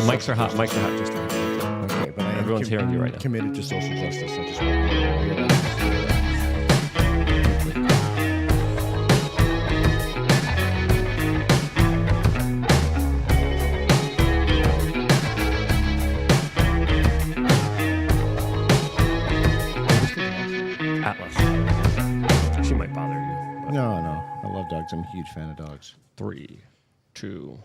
Mics are hot. Mics are hot. Just Okay, but everyone's hearing you right now. Committed to social justice. I just want to hear that. Atlas. She might bother you. But No. I love dogs. I'm a huge fan of dogs. 3, 2.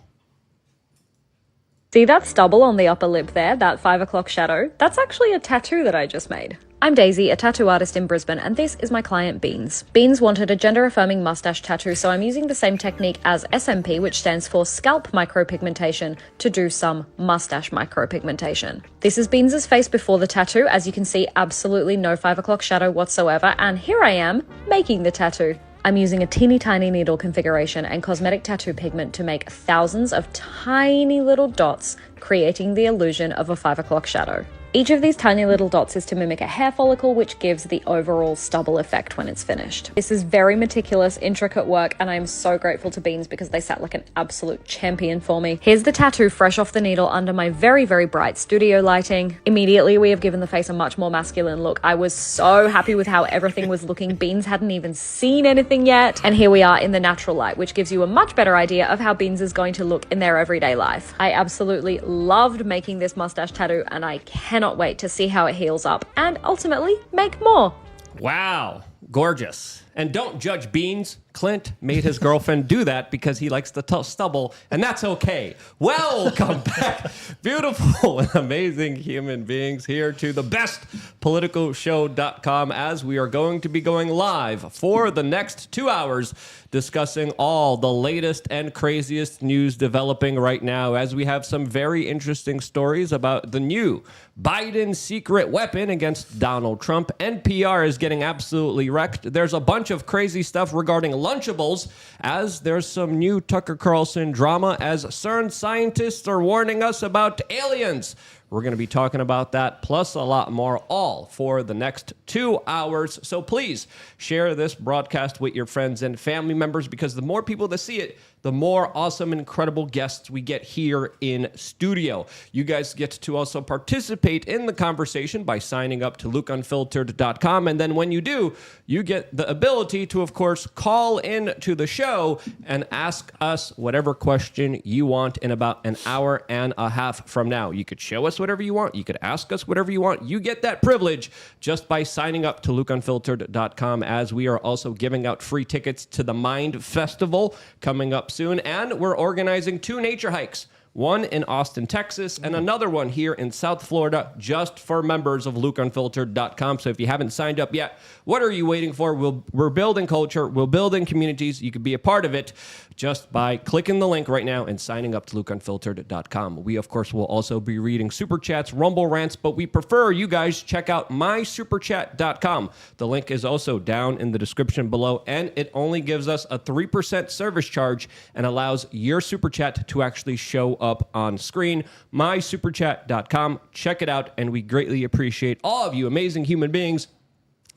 See that stubble on the upper lip there, that 5 o'clock shadow? That's actually a tattoo that I just made. I'm Daisy, a tattoo artist in Brisbane, and this is my client Beans. Beans wanted a gender-affirming mustache tattoo, so I'm using the same technique as SMP, which stands for scalp micropigmentation, to do some mustache micropigmentation. This is Beans' face before the tattoo. As you can see, absolutely no 5 o'clock shadow whatsoever, and here I am, making the tattoo. I'm using a teeny tiny needle configuration and cosmetic tattoo pigment to make thousands of tiny little dots, creating the illusion of a 5 o'clock shadow. Each of these tiny little dots is to mimic a hair follicle, which gives the overall stubble effect when it's finished. This is very meticulous, intricate work, and I'm so grateful to Beans because they sat like an absolute champion for me. Here's the tattoo fresh off the needle under my very, very bright studio lighting. Immediately, we have given the face a much more masculine look. I was so happy with how everything was looking. Beans hadn't even seen anything yet. And here we are in the natural light, which gives you a much better idea of how Beans is going to look in their everyday life. I absolutely loved making this mustache tattoo, and I cannot wait to see how it heals up and ultimately make more. Wow. Gorgeous. And don't judge Beans. Clint made his girlfriend do that because he likes the stubble, and that's okay. Welcome back, beautiful and amazing human beings, here to the bestpoliticalshow.com, as we are going to be going live for the next 2 hours discussing all the latest and craziest news developing right now, as we have some very interesting stories about the new Biden secret weapon against Donald Trump. NPR is getting absolutely wrecked. There's a bunch of crazy stuff regarding Lunchables, as there's some new Tucker Carlson drama, as CERN scientists are warning us about aliens. We're going to be talking about that, plus a lot more, all for the next 2 hours. So please share this broadcast with your friends and family members, because the more people that see it, the more awesome and incredible guests we get here in studio. You guys get to also participate in the conversation by signing up to lukeunfiltered.com. And then when you do, you get the ability to, of course, call in to the show and ask us whatever question you want in about an hour and a half from now. You could show us whatever you want. You could ask us whatever you want. You get that privilege just by signing up to lukeunfiltered.com, as we are also giving out free tickets to the Mind Festival coming up soon, and we're organizing 2 nature hikes, one in Austin, Texas, and another one here in South Florida, just for members of lukeunfiltered.com. So if you haven't signed up yet, what are you waiting for? We're building culture, we're building communities. You could be a part of it just by clicking the link right now and signing up to lukeunfiltered.com. We, of course, will also be reading super chats, rumble rants, but we prefer you guys check out mysuperchat.com. The link is also down in the description below, and it only gives us a 3% service charge and allows your super chat to actually show up on screen. mysuperchat.com. Check it out, and we greatly appreciate all of you amazing human beings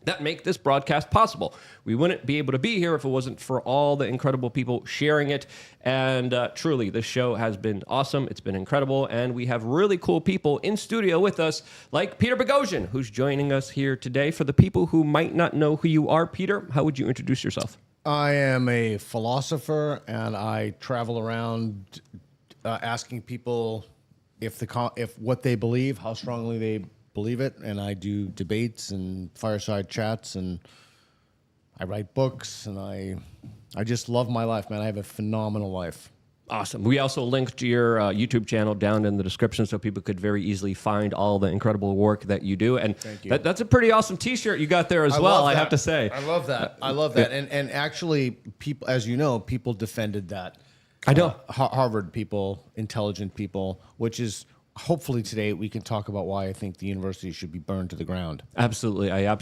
that make this broadcast possible. We wouldn't be able to be here if it wasn't for all the incredible people sharing it. And truly, this show has been awesome. It's been incredible. And we have really cool people in studio with us, like Peter Boghossian, who's joining us here today. For the people who might not know who you are, Peter, how would you introduce yourself? I am a philosopher, and I travel around asking people if what they believe, how strongly they believe it, and I do debates and fireside chats, and I write books, and I just love my life, man. I have a phenomenal life. Awesome. We also linked your YouTube channel down in the description so people could very easily find all the incredible work that you do. And thank you. That's a pretty awesome T-shirt you got there as well, I have to say. I love that. I love that. And actually, people, as you know, people defended that. I know. Harvard people, intelligent people, which is... Hopefully today we can talk about why I think the university should be burned to the ground. Absolutely. I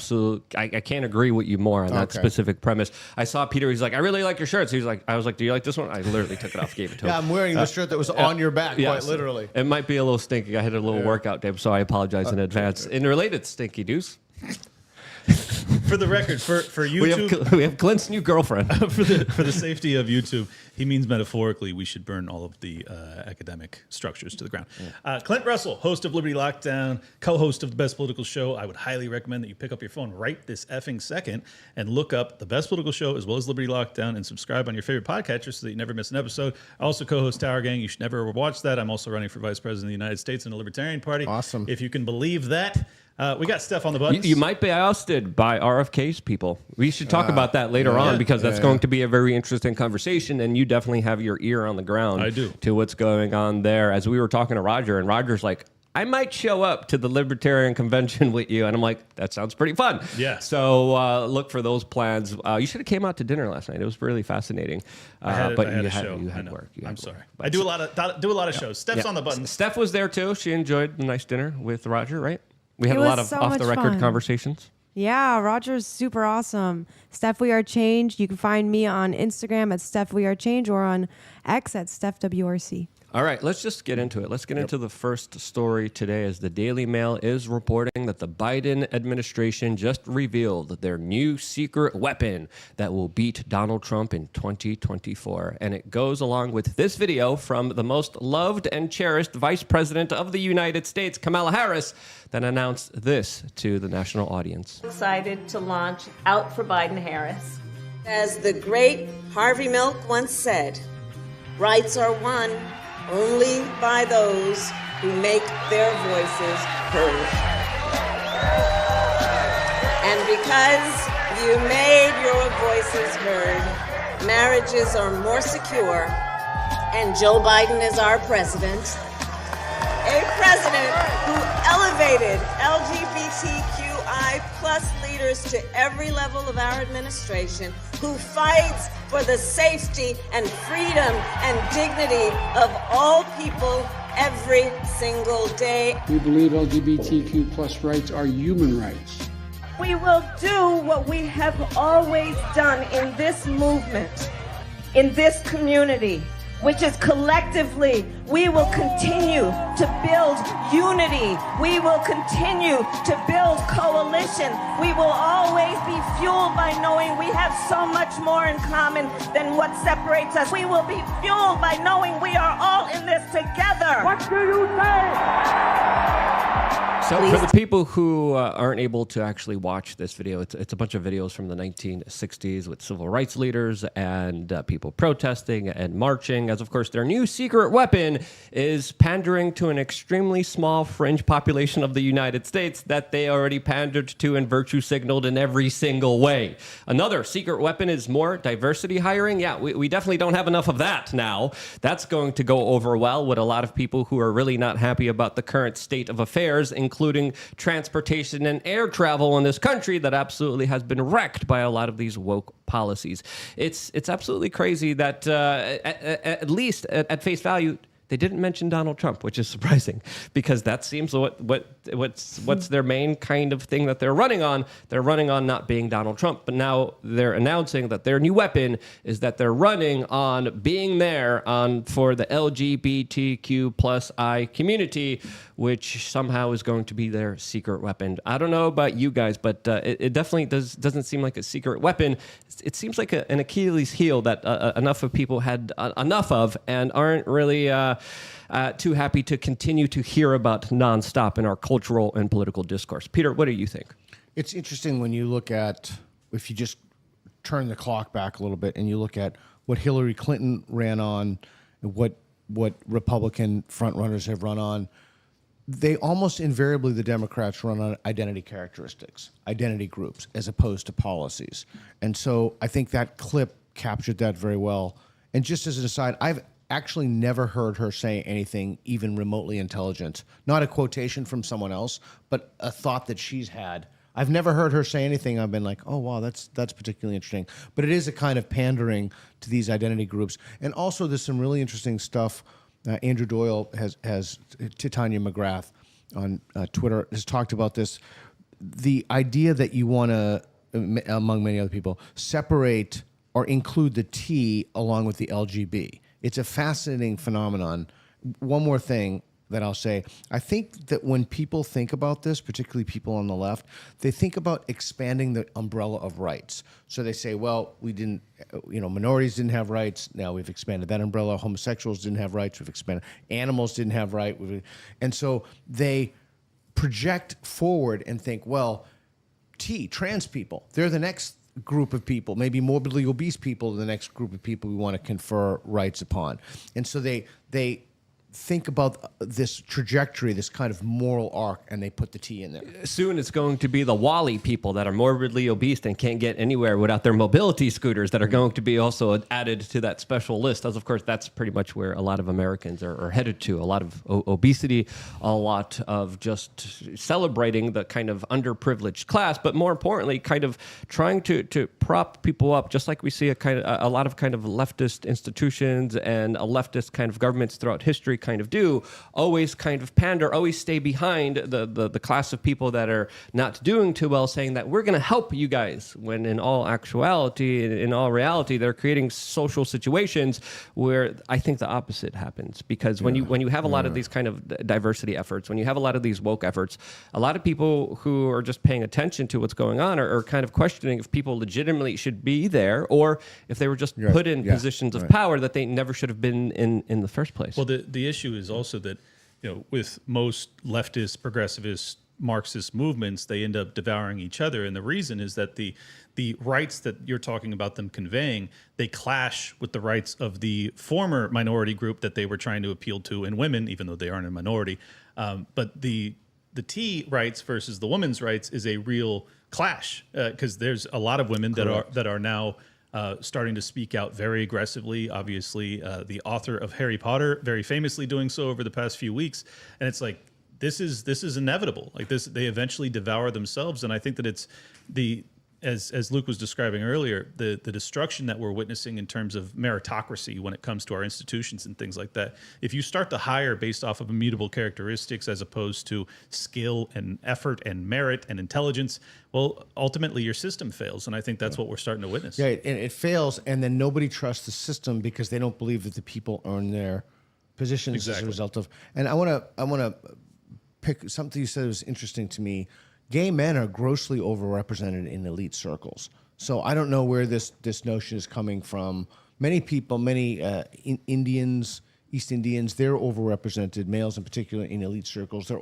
can't agree with you more on that specific premise. I saw Peter, he's like, I really like your shirts. He's like, I was like, do you like this one? I literally took it off, gave it to him. Yeah, I'm wearing the shirt that was on your back, yes. quite literally. It might be a little stinky. I had a little workout day, so I apologize in advance. In related stinky news, For the record, for YouTube, we have Clint's new girlfriend. for the safety of YouTube, he means metaphorically we should burn all of the academic structures to the ground. Yeah. Clint Russell, host of Liberty Lockdown, co-host of the Best Political Show. I would highly recommend that you pick up your phone right this effing second and look up the Best Political Show as well as Liberty Lockdown and subscribe on your favorite podcatcher so that you never miss an episode. I also co-host Tower Gang. You should never watch that. I'm also running for Vice President of the United States in the Libertarian Party. Awesome. If you can believe that. We got Steph on the buttons. You might be ousted by RFK's people. We should talk about that later on because that's going to be a very interesting conversation, and you definitely have your ear on the ground I do. to what's going on there. As we were talking to Roger, and Roger's like, I might show up to the Libertarian Convention with you. And I'm like, that sounds pretty fun. Yeah. So look for those plans. You should have came out to dinner last night. It was really fascinating. I had a had show. work. I'm sorry. I do a lot of shows. Steph's on the buttons. Steph was there too. She enjoyed the nice dinner with Roger, right? We had It a lot was of so much off-the-record fun. conversations. Yeah, Roger's super awesome. Steph We Are Change. You can find me on Instagram at Steph We Are Change or on X at Steph WRC. All right, let's just get into it. Let's get into the first story today as the Daily Mail is reporting that the Biden administration just revealed their new secret weapon that will beat Donald Trump in 2024. And it goes along with this video from the most loved and cherished Vice President of the United States, Kamala Harris, that announced this to the national audience. Excited to launch Out for Biden-Harris. As the great Harvey Milk once said, rights are won only by those who make their voices heard. And because you made your voices heard, marriages are more secure, and Joe Biden is our president, a president who elevated LGBTQI plus leaders to every level of our administration, who fights for the safety and freedom and dignity of all people every single day. We believe LGBTQ plus rights are human rights. We will do what we have always done in this movement, in this community, which is collectively, we will continue to build unity. We will continue to build coalition. We will always be fueled by knowing we have so much more in common than what separates us. We will be fueled by knowing we are all in this together. What do you say? So for the people who aren't able to actually watch this video, it's a bunch of videos from the 1960s with civil rights leaders and people protesting and marching, as of course their new secret weapon is pandering to an extremely small fringe population of the United States that they already pandered to and virtue signaled in every single way. Another secret weapon is more diversity hiring. Yeah, we definitely don't have enough of that now. That's going to go over well with a lot of people who are really not happy about the current state of affairs, including transportation and air travel in this country that absolutely has been wrecked by a lot of these woke policies. It's absolutely crazy that at least at face value, they didn't mention Donald Trump, which is surprising because that seems what's their main kind of thing that they're running on. They're running on not being Donald Trump, but now they're announcing that their new weapon is that they're running on being there for the LGBTQ plus I community, which somehow is going to be their secret weapon. I don't know about you guys, but it definitely doesn't seem like a secret weapon. It seems like an Achilles heel that enough of people had enough of and aren't really too happy to continue to hear about nonstop in our cultural and political discourse. Peter, what do you think? It's interesting when you look at, if you just turn the clock back a little bit and you look at what Hillary Clinton ran on, and what Republican frontrunners have run on, they almost invariably, the Democrats run on identity characteristics, identity groups, as opposed to policies. And so I think that clip captured that very well. And just as an aside, I've actually never heard her say anything even remotely intelligent. Not a quotation from someone else, but a thought that she's had. I've never heard her say anything. I've been like, oh, wow, that's particularly interesting. But it is a kind of pandering to these identity groups. And also there's some really interesting stuff. Andrew Doyle has Titania McGrath on Twitter has talked about this. The idea that you want to, among many other people, separate or include the T along with the LGB. It's a fascinating phenomenon. One more thing. that I'll say. I think that when people think about this, particularly people on the left, they think about expanding the umbrella of rights. So they say, well, we didn't, minorities didn't have rights. Now we've expanded that umbrella. Homosexuals didn't have rights. We've expanded. Animals didn't have rights. And so they project forward and think, well, trans people, they're the next group of people, maybe morbidly obese people, the next group of people we want to confer rights upon. And so they think about this trajectory, this kind of moral arc, and they put the T in there. Soon it's going to be the Wally people that are morbidly obese and can't get anywhere without their mobility scooters that are going to be also added to that special list. As of course, that's pretty much where a lot of Americans are headed to. A lot of obesity, a lot of just celebrating the kind of underprivileged class, but more importantly, kind of trying to prop people up, just like we see a lot of kind of leftist institutions and a leftist kind of governments throughout history kind of do, always kind of pander, always stay behind the class of people that are not doing too well, saying that we're going to help you guys, when in all actuality, in all reality, they're creating social situations where I think the opposite happens. Because when you have a lot of these kind of diversity efforts, when you have a lot of these woke efforts, a lot of people who are just paying attention to what's going on are kind of questioning if people legitimately should be there, or if they were just put in positions of power that they never should have been in the first place. Well, the issue is also that, with most leftist, progressivist, Marxist movements, they end up devouring each other. And the reason is that the rights that you're talking about them conveying, they clash with the rights of the former minority group that they were trying to appeal to in women, even though they aren't a minority. But the T rights versus the women's rights is a real clash, because there's a lot of women that are now starting to speak out very aggressively. Obviously, the author of Harry Potter very famously doing so over the past few weeks. And it's like, this is inevitable. Like this, they eventually devour themselves. And I think that it's as Luke was describing earlier, the destruction that we're witnessing in terms of meritocracy when it comes to our institutions and things like that. If you start to hire based off of immutable characteristics as opposed to skill and effort and merit and intelligence, well, ultimately your system fails. And I think that's what we're starting to witness. Yeah, and it fails, and then nobody trusts the system because they don't believe that the people earn their positions as a result of. And I want to pick something you said was interesting to me. Gay men are grossly overrepresented in elite circles. So I don't know where this notion is coming from. Many people, Indians, East Indians, they're overrepresented, males in particular, in elite circles. They're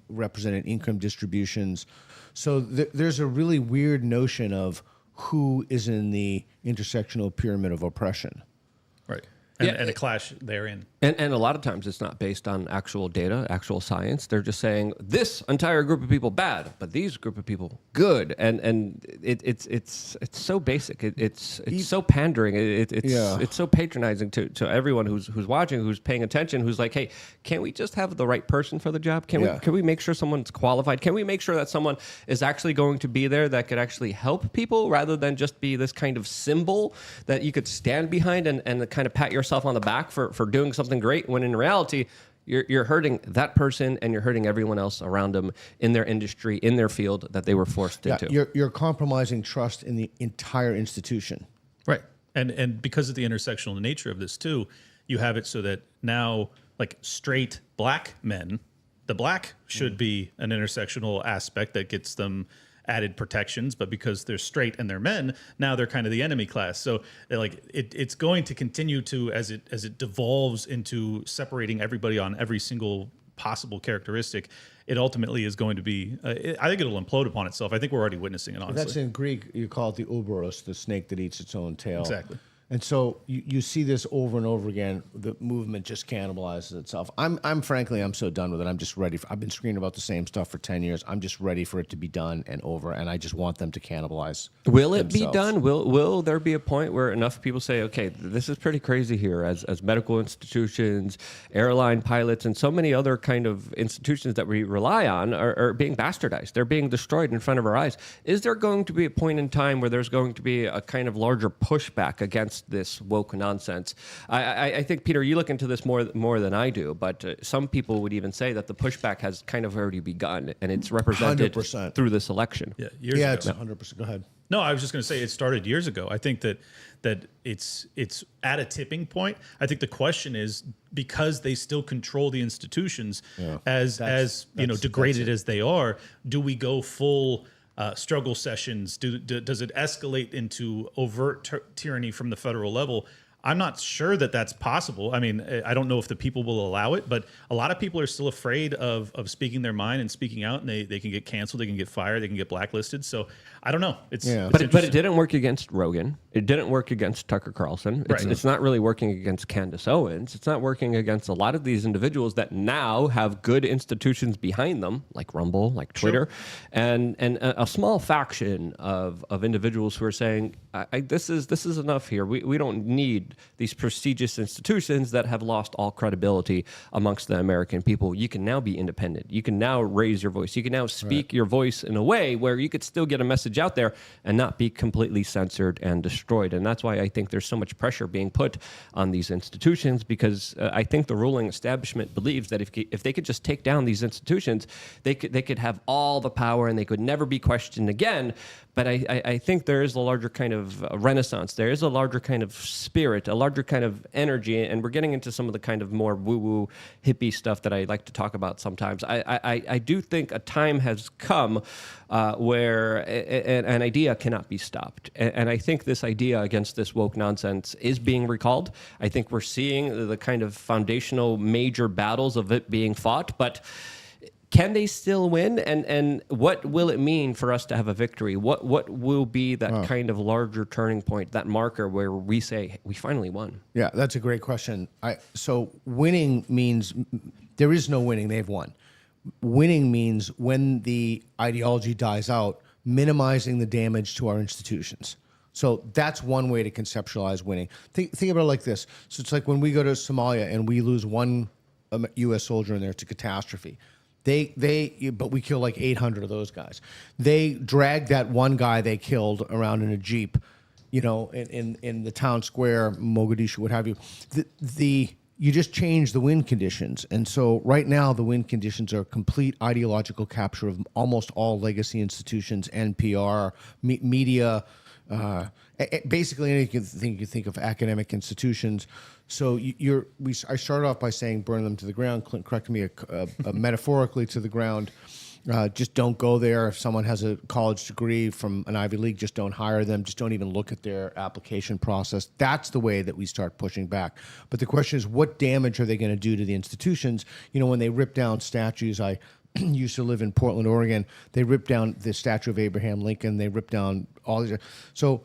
represented income distributions. So there's a really weird notion of who is in the intersectional pyramid of oppression. Right. And a clash therein. And a lot of times it's not based on actual data, actual science. They're just saying this entire group of people bad, but these group of people good. And it's so basic. It's so pandering. It's so patronizing to everyone who's watching, who's paying attention, who's like, hey, can't we just have the right person for the job? Can we make sure someone's qualified? Can we make sure that someone is actually going to be there that could actually help people rather than just be this kind of symbol that you could stand behind and kind of pat yourself on the back for doing something great, when in reality you're hurting that person and you're hurting everyone else around them in their industry, in their field that they were forced into. You're compromising trust in the entire institution. Right. And because of the intersectional nature of this too, you have it so that now, like, straight black men, the black should be an intersectional aspect that gets them added protections, but because they're straight and they're men, now they're kind of the enemy class. So it's going to continue to, as it devolves into separating everybody on every single possible characteristic, it ultimately is going to be, I think it'll implode upon itself. I think we're already witnessing it, honestly. That's in Greek, you call it the Ouroboros, the snake that eats its own tail. Exactly. And so you see this over and over again. The movement just cannibalizes itself. I'm frankly so done with it. I'm just ready. I've been screaming about the same stuff for 10 years. I'm just ready for it to be done and over, and I just want them to cannibalize. Will it be done? Will there be a point where enough people say, okay, this is pretty crazy here, as medical institutions, airline pilots, and so many other kind of institutions that we rely on are being bastardized. They're being destroyed in front of our eyes. Is there going to be a point in time where there's going to be a kind of larger pushback against this woke nonsense? I think, Peter, you look into this more than I do, but some people would even say that the pushback has kind of already begun, and it's represented 100%. through this election. It's 100%. Go ahead. No, I was just going to say it started years ago. I think that it's at a tipping point. I think the question is, because they still control the institutions, as degraded as they are, do we go full struggle sessions? Does it escalate into overt tyranny from the federal level? I'm not sure that that's possible. I mean, I don't know if the people will allow it, but a lot of people are still afraid of speaking their mind and speaking out, and they can get canceled, they can get fired, they can get blacklisted. So I don't know. But it didn't work against Rogan. It didn't work against Tucker Carlson. It's not really working against Candace Owens. It's not working against a lot of these individuals that now have good institutions behind them, like Rumble, like Twitter, and a small faction of individuals who are saying, this is enough here. We don't need these prestigious institutions that have lost all credibility amongst the American people. You can now be independent. You can now raise your voice. You can now speak your voice in a way where you could still get a message out there and not be completely censored and destroyed. And that's why I think there's so much pressure being put on these institutions, because I think the ruling establishment believes that if they could just take down these institutions, they could have all the power and they could never be questioned again. But I think there is a larger kind of renaissance. There is a larger kind of spirit, a larger kind of energy, and we're getting into some of the kind of more woo-woo hippie stuff that I like to talk about sometimes. I do think a time has come where an idea cannot be stopped. And I think this idea against this woke nonsense is being recalled. I think we're seeing the kind of foundational major battles of it being fought, but can they still win? And what will it mean for us to have a victory? What will be that kind of larger turning point, that marker where we say we finally won? Yeah, that's a great question. So winning means there is no winning. They've won. Winning means when the ideology dies out, minimizing the damage to our institutions. So that's one way to conceptualize winning. Think about it like this. So it's like when we go to Somalia and we lose one U.S. soldier in there, it's a catastrophe. But we kill like 800 of those guys. They drag that one guy they killed around in a Jeep, in the town square, Mogadishu, what have you. You just change the wind conditions. And so right now the wind conditions are complete ideological capture of almost all legacy institutions, NPR, media, basically anything you think of academic institutions. So I started off by saying burn them to the ground. Clint corrected me metaphorically to the ground. Just don't go there. If someone has a college degree from an Ivy League, just don't hire them. Just don't even look at their application process. That's the way that we start pushing back. But the question is, what damage are they going to do to the institutions? When they rip down statues, I used to live in Portland, Oregon. They ripped down the statue of Abraham Lincoln. They ripped down all these. So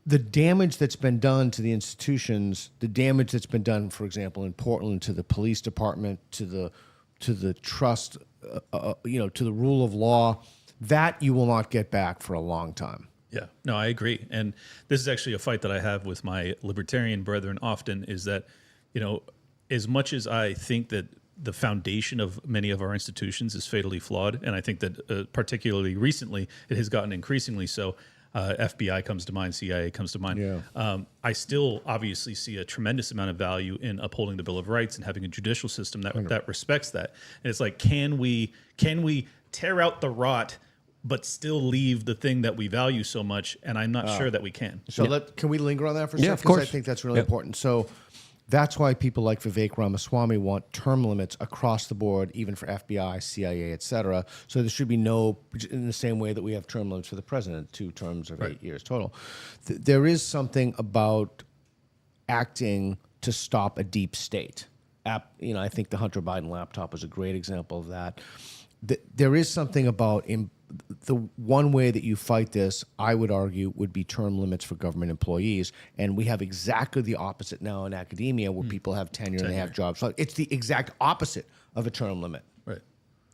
the damage that's been done to the institutions, the damage that's been done, for example, in Portland to the police department, to the trust, to the rule of law, that you will not get back for a long time. Yeah, no, I agree. And this is actually a fight that I have with my libertarian brethren often, is that, as much as I think that the foundation of many of our institutions is fatally flawed, and I think that particularly recently it has gotten increasingly so. FBI comes to mind, CIA comes to mind. Yeah. I still obviously see a tremendous amount of value in upholding the Bill of Rights and having a judicial system that respects that. And it's like, can we tear out the rot but still leave the thing that we value so much? And I'm not sure that we can. So can we linger on that for a second? Of course. I think that's really important. So that's why people like Vivek Ramaswamy want term limits across the board, even for FBI, CIA, et cetera. So there should be no, in the same way that we have term limits for the president, 2 terms of 8 years total. There is something about acting to stop a deep state. I think the Hunter Biden laptop is a great example of that. There is something about the one way that you fight this, I would argue, would be term limits for government employees. And we have exactly the opposite now in academia, where people have tenure and they have jobs. So it's the exact opposite of a term limit. Right.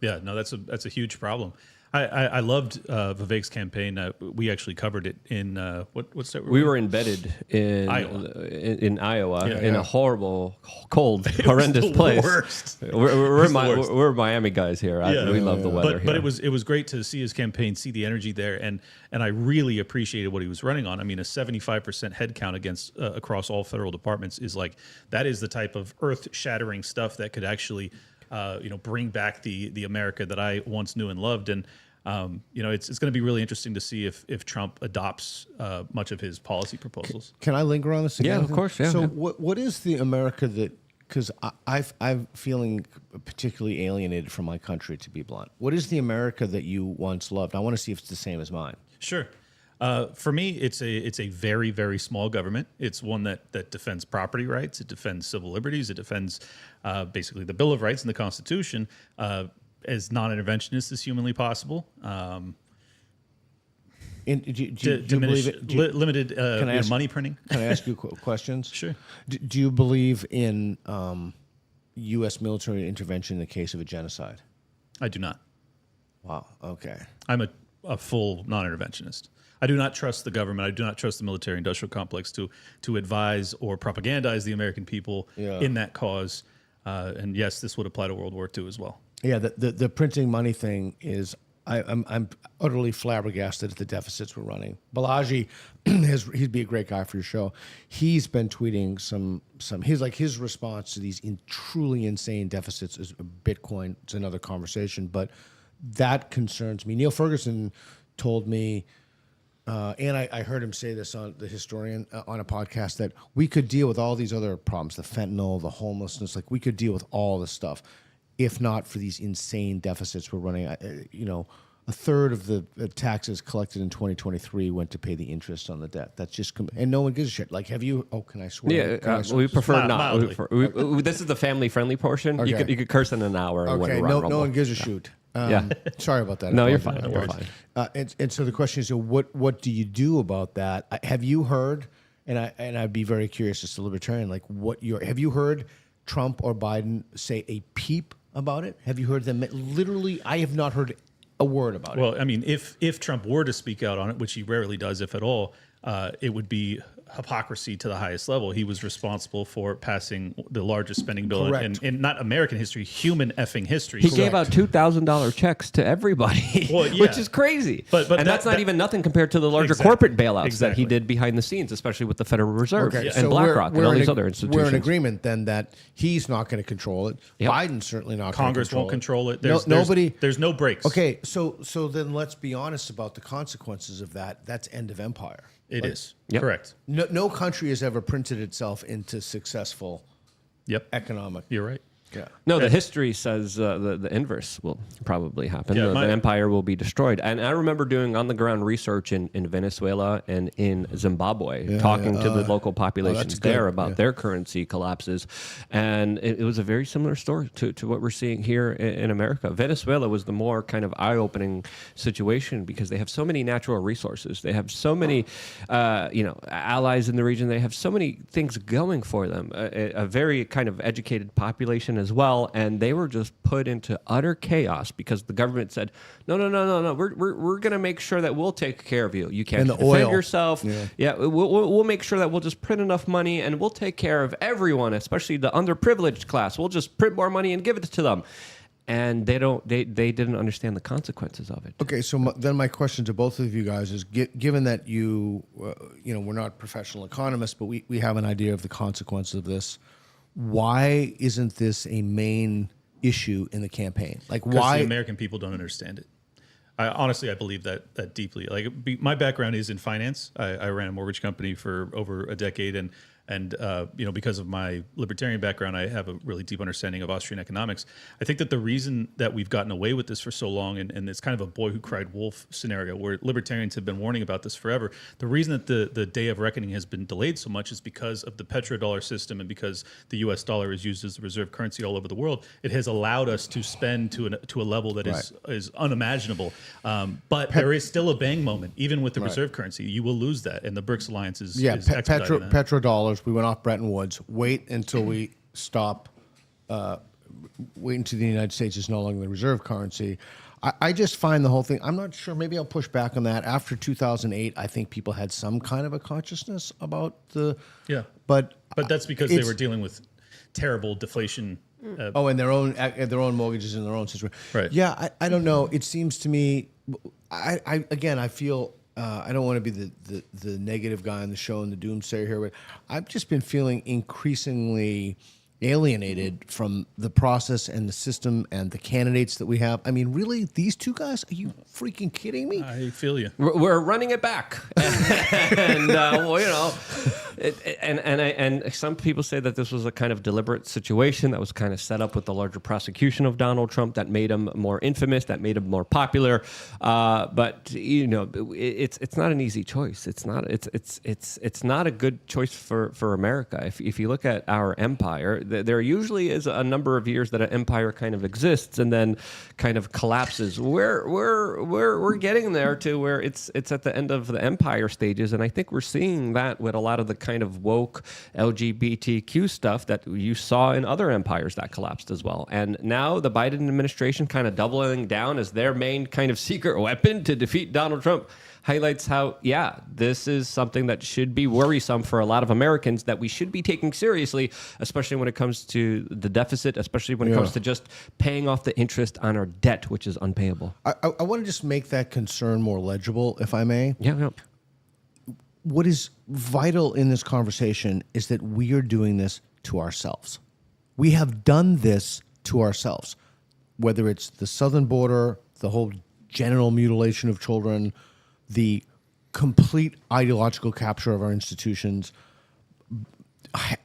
Yeah, no, that's a huge problem. I loved Vivek's campaign. We actually covered it in what's that? We were embedded in Iowa in a horrible, cold, horrendous place. Worst. We're Miami guys here. We love the weather here. But it was great to see his campaign, see the energy there, and I really appreciated what he was running on. I mean, a 75% headcount against across all federal departments is that is the type of earth-shattering stuff that could actually bring back the America that I once knew and loved. And It's going to be really interesting to see if Trump adopts much of his policy proposals. Can I linger on this again? Yeah, of course. Yeah. So yeah. what is the America that? Because I'm feeling particularly alienated from my country, to be blunt. What is the America that you once loved? I want to see if it's the same as mine. Sure. For me, it's a very, very small government. It's one that defends property rights. It defends civil liberties. It defends basically the Bill of Rights and the Constitution as non-interventionist as humanly possible. Do you believe it? Limited money printing. Can I ask you questions? Sure. Do you believe in U.S. military intervention in the case of a genocide? I do not. Wow. Okay. I'm a full non-interventionist. I do not trust the government. I do not trust the military-industrial complex to advise or propagandize the American people in that cause. And yes, this would apply to World War II as well. Yeah, the printing money thing is. I'm utterly flabbergasted at the deficits we're running. Balaji, he'd be a great guy for your show. He's been tweeting some. His response to these truly insane deficits is Bitcoin. It's another conversation, but that concerns me. Neil Ferguson told me, and I heard him say this on The Historian on a podcast, that we could deal with all these other problems, the fentanyl, the homelessness. Like we could deal with all this stuff, if not for these insane deficits we're running. A third of the taxes collected in 2023 went to pay the interest on the debt. That's just and no one gives a shit. Like, have you? Oh, can I swear? Yeah, we prefer not. This is the family-friendly portion. Okay. You could curse in an hour. Okay, no one gives a shoot. Yeah. Sorry about that. No, you're fine. You're fine. And so the question is, what do you do about that? Have you heard? And I'd be very curious as a libertarian, like have you heard Trump or Biden say a peep about it? Have you heard them? Literally, I have not heard a word about it. Well, I mean, if Trump were to speak out on it, which he rarely does, if at all, it would be hypocrisy to the highest level. He was responsible for passing the largest spending bill in not American history, human effing history. He gave out $2,000 checks to everybody, which is crazy. But that's not even nothing compared to the larger corporate bailouts that he did behind the scenes, especially with the Federal Reserve and BlackRock and all these other institutions. We're in agreement then that he's not going to control it. Yep. Biden's certainly not. Congress won't control it. There's no breaks. Okay, so then let's be honest about the consequences of that. That's end of empire. It is. Yep. Correct. No country has ever printed itself into successful economic. You're right. Yeah. No, the history says the inverse will probably happen. Yeah, the empire will be destroyed. And I remember doing on-the-ground research in Venezuela and in Zimbabwe, talking to the local populations there about their currency collapses. And it was a very similar story to what we're seeing here in America. Venezuela was the more kind of eye-opening situation because they have so many natural resources. They have so many allies in the region. They have so many things going for them. A very kind of educated population as well, and they were just put into utter chaos because the government said, no, we're going to make sure that we'll take care of you. You can't defend yourself. We'll make sure that we'll just print enough money and we'll take care of everyone, especially the underprivileged class. We'll just print more money and give it to them. And they didn't understand the consequences of it. Okay, so then my question to both of you guys is: given that we're not professional economists, but we have an idea of the consequences of this. Why isn't this a main issue in the campaign? Like, why the American people don't understand it? I believe that deeply. Like, my background is in finance. I ran a mortgage company for over a decade, and because of my libertarian background, I have a really deep understanding of Austrian economics. I think that the reason that we've gotten away with this for so long, and it's kind of a boy who cried wolf scenario where libertarians have been warning about this forever. The reason that the day of reckoning has been delayed so much is because of the petrodollar system, and because the U.S. dollar is used as the reserve currency all over the world. It has allowed us to spend to a level that is unimaginable. But there is still a bang moment, even with the reserve currency. You will lose that, and the BRICS alliance is expediting that. Petrodollars. We went off Bretton Woods. Wait until we stop. Wait until the United States is no longer the reserve currency. I just find the whole thing. I'm not sure. Maybe I'll push back on that. After 2008, I think people had some kind of a consciousness about the. Yeah. But that's because they were dealing with terrible deflation. And their own mortgages in their own situation. Right. Yeah. I don't know. It seems to me. I feel. I don't want to be the negative guy on the show and the doomsayer here, but I've just been feeling increasingly alienated from the process and the system and the candidates that we have. I mean, really, these two guys? Are you freaking kidding me? I feel you. We're running it back, and well, you know, and some people say that this was a kind of deliberate situation that was kind of set up with the larger prosecution of Donald Trump that made him more infamous, that made him more popular. But you know, it's not an easy choice. It's not a good choice for America. If you look at our empire, there usually is a number of years that an empire kind of exists and then kind of collapses. We're getting there to where it's at the end of the empire stages, and I think we're seeing that with a lot of the kind of woke LGBTQ stuff that you saw in other empires that collapsed as well. And now the Biden administration kind of doubling down as their main kind of secret weapon to defeat Donald Trump highlights how, yeah, this is something that should be worrisome for a lot of Americans that we should be taking seriously, especially when it comes to the deficit, especially when it comes to just paying off the interest on our debt, which is unpayable. I want to just make that concern more legible, if I may. Yeah. What is vital in this conversation is that we are doing this to ourselves. We have done this to ourselves, whether it's the southern border, the whole genital mutilation of children, the complete ideological capture of our institutions,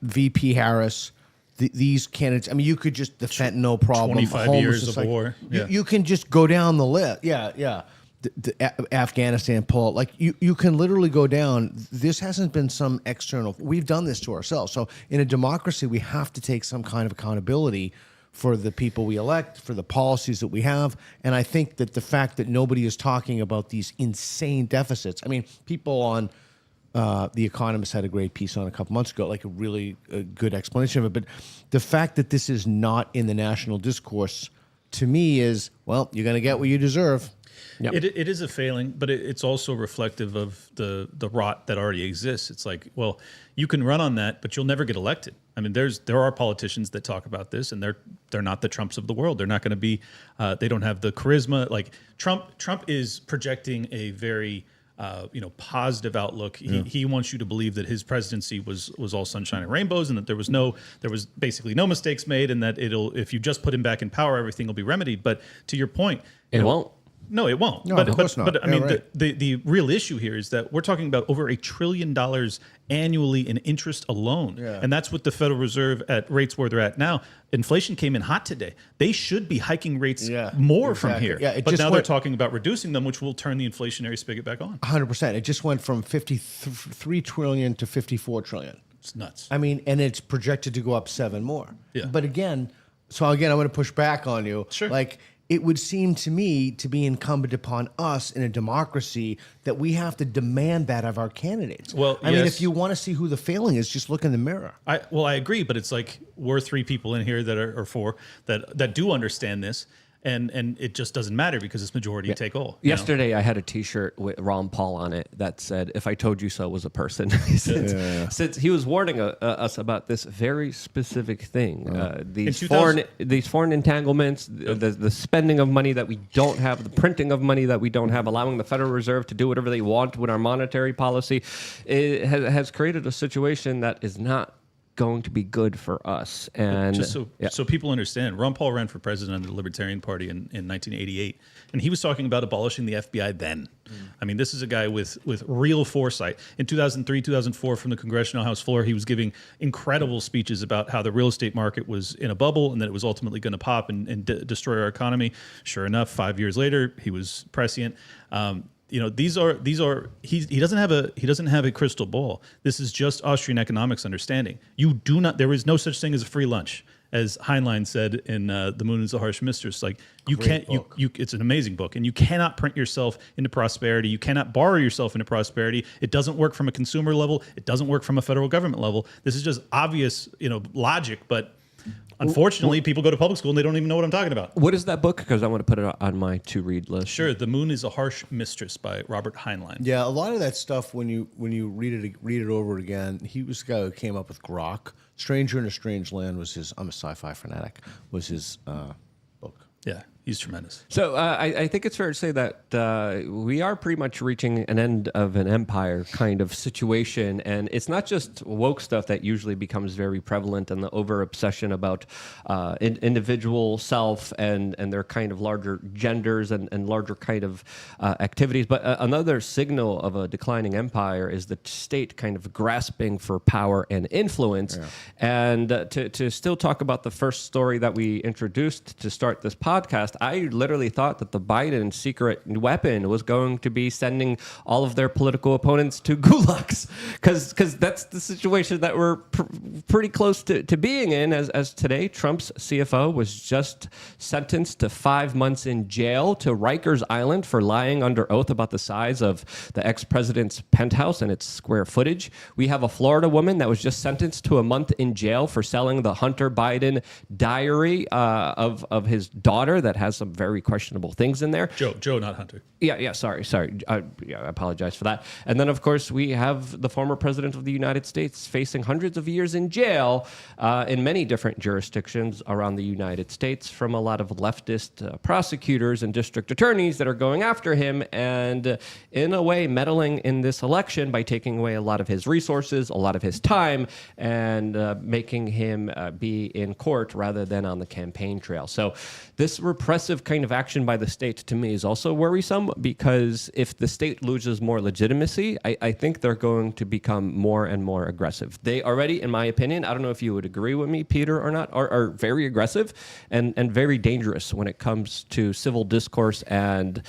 VP Harris, these candidates. I mean, you could just the fentanyl problem, 25 years of war. Yeah. You can just go down the list. Yeah. The Afghanistan pull. Like you can literally go down. This hasn't been some external. We've done this to ourselves. So in a democracy, we have to take some kind of accountability for the people we elect, for the policies that we have. And I think that the fact that nobody is talking about these insane deficits. I mean, people on The Economist had a great piece on a couple months ago, like a really good explanation of it. But the fact that this is not in the national discourse, to me, is, well, you're going to get what you deserve. Yep. It is a failing, but it's also reflective of the rot that already exists. It's like, well, you can run on that, but you'll never get elected. I mean, there are politicians that talk about this, and they're not the Trumps of the world. They're not going to be. They don't have the charisma. Like Trump is projecting a very positive outlook. He wants you to believe that his presidency was all sunshine and rainbows, and that there was basically no mistakes made, and that if you just put him back in power, everything will be remedied. But to your point, it won't. No, it won't. No, of course not. But I mean, right. the real issue here is that we're talking about over $1 trillion annually in interest alone. Yeah. And that's with the Federal Reserve at rates where they're at now. Inflation came in hot today. They should be hiking rates more from here. Yeah, but now they're talking about reducing them, which will turn the inflationary spigot back on. 100%. It just went from 53 trillion to 54 trillion. It's nuts. I mean, and it's projected to go up 7 more. Yeah. But again, I'm going to push back on you. Sure. Like, it would seem to me to be incumbent upon us in a democracy that we have to demand that of our candidates. Well, I mean, if you want to see who the failing is, just look in the mirror. I agree, but it's like we're 3 people in here that are 4 that do understand this. And it just doesn't matter because it's majority take all. Yesterday, I had a T-shirt with Ron Paul on it that said, "If I told you so" was a person. Since he was warning us about this very specific thing, these foreign entanglements, the spending of money that we don't have, the printing of money that we don't have, allowing the Federal Reserve to do whatever they want with our monetary policy, it has created a situation that is not going to be good for us. And just so people understand, Ron Paul ran for president under the Libertarian Party in 1988, and he was talking about abolishing the FBI then. I mean, this is a guy with real foresight. In 2003, 2004, from the Congressional House floor, he was giving incredible speeches about how the real estate market was in a bubble and that it was ultimately going to pop and destroy our economy. Sure enough, 5 years later, he was prescient. He doesn't have a crystal ball. This is just Austrian economics understanding. There is no such thing as a free lunch, as Heinlein said in The Moon is a Harsh Mistress. Like it's an amazing book, and you cannot print yourself into prosperity. You cannot borrow yourself into prosperity. It doesn't work from a consumer level. It doesn't work from a federal government level. This is just obvious, logic, but unfortunately, people go to public school and they don't even know what I'm talking about. What is that book? Because I want to put it on my to-read list. Sure. The Moon is a Harsh Mistress by Robert Heinlein. Yeah, a lot of that stuff, when you read it over again, he was the guy who came up with Grok. Stranger in a Strange Land was his, I'm a sci-fi fanatic, was his book. Yeah. He's tremendous. So I think it's fair to say that we are pretty much reaching an end of an empire kind of situation. And it's not just woke stuff that usually becomes very prevalent and the over obsession about individual self and their kind of larger genders and larger kind of activities. But another signal of a declining empire is the state kind of grasping for power and influence. Yeah. And to still talk about the first story that we introduced to start this podcast, I literally thought that the Biden secret weapon was going to be sending all of their political opponents to gulags, because that's the situation that we're pretty close to being in. As today, Trump's CFO was just sentenced to 5 months in jail to Rikers Island for lying under oath about the size of the ex-president's penthouse and its square footage. We have a Florida woman that was just sentenced to a month in jail for selling the Hunter Biden diary of his daughter that has some very questionable things in there. Joe, not Hunter. Yeah, sorry. I apologize for that. And then, of course, we have the former president of the United States facing hundreds of years in jail in many different jurisdictions around the United States from a lot of leftist prosecutors and district attorneys that are going after him and, in a way, meddling in this election by taking away a lot of his resources, a lot of his time, and making him be in court rather than on the campaign trail. So this repressive kind of action by the state, to me, is also worrisome, because if the state loses more legitimacy, I think they're going to become more and more aggressive. They already, in my opinion, I don't know if you would agree with me, Peter, or not, are very aggressive and very dangerous when it comes to civil discourse and